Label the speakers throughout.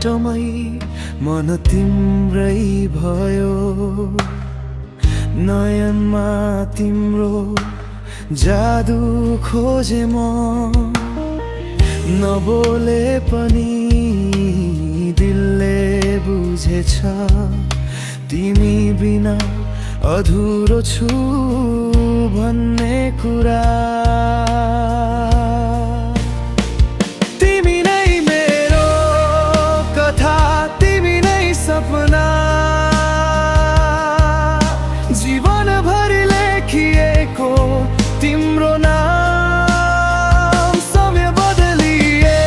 Speaker 1: बाटोमै मन तिम्रै भयो। नयनमा तिम्रो जादु खोजे म, नबोले पनि दिलले बुझेछ। तिमी बिना अधुरो छु भन्ने कुरा। तिमी नै मेरो कथा, तिमी नै सपना, जीवनभरि लेखिएको तिम्रो नाम। समय बदलिए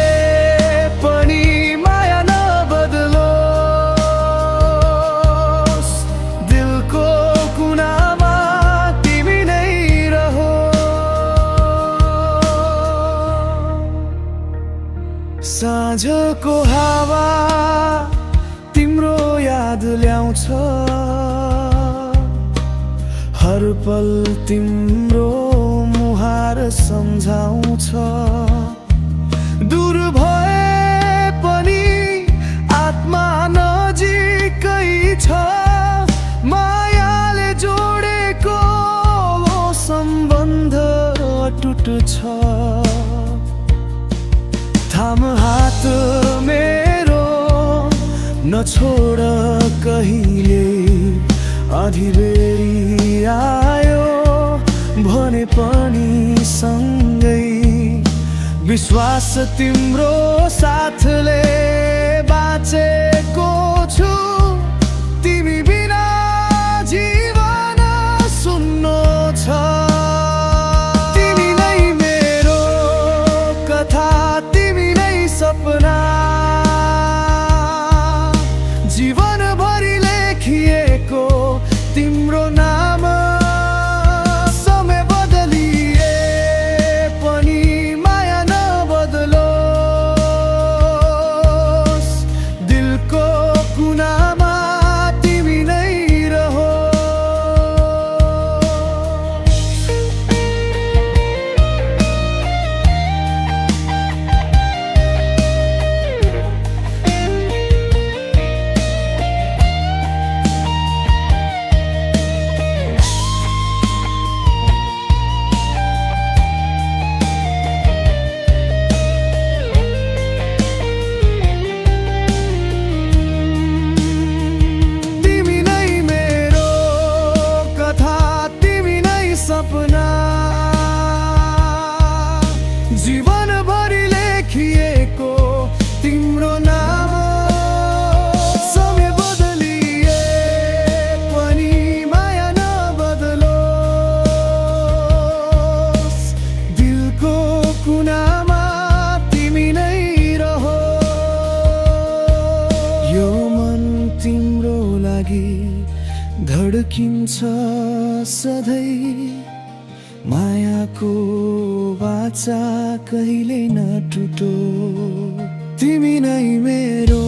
Speaker 1: पनि माया नबदलोस्, दिलको कुनामा तिमी नै रहो। साँझको हावा तिम्रो याद ल्याउँछ, हर पल तिम्रो मुहार सम्झाउँछ। दूर भए पनि आत्मा नजिकै छ, मायाले जोडेको सम्बन्ध अटुट छ। थाम हात मेरो नछोड कहिले, आँधीबेरी आयो भने पनि सँगै। विश्वास तिम्रो साथले बाँचेको छु, तिमी बिना जीवन सुन्नो छ। तिमी नै मेरो कथा, तिमी नै सपना, जीवनभरि लेखिएको तिम्रो नाम। समय बदलिए पनि माया नबदलोस्, दिलको कुनामा तिमी नै रहो। सपना, जीवनभरि लेखिएको तिम्रो नाम। समय बदलिए पनि माया नबदलोस्, दिलको कुनामा तिमी नै रहो। यो मन तिम्रो लागि धड्किन्छ सधैँ, मायाको बाचा कहिले नटुटो। तिमी नै मेरो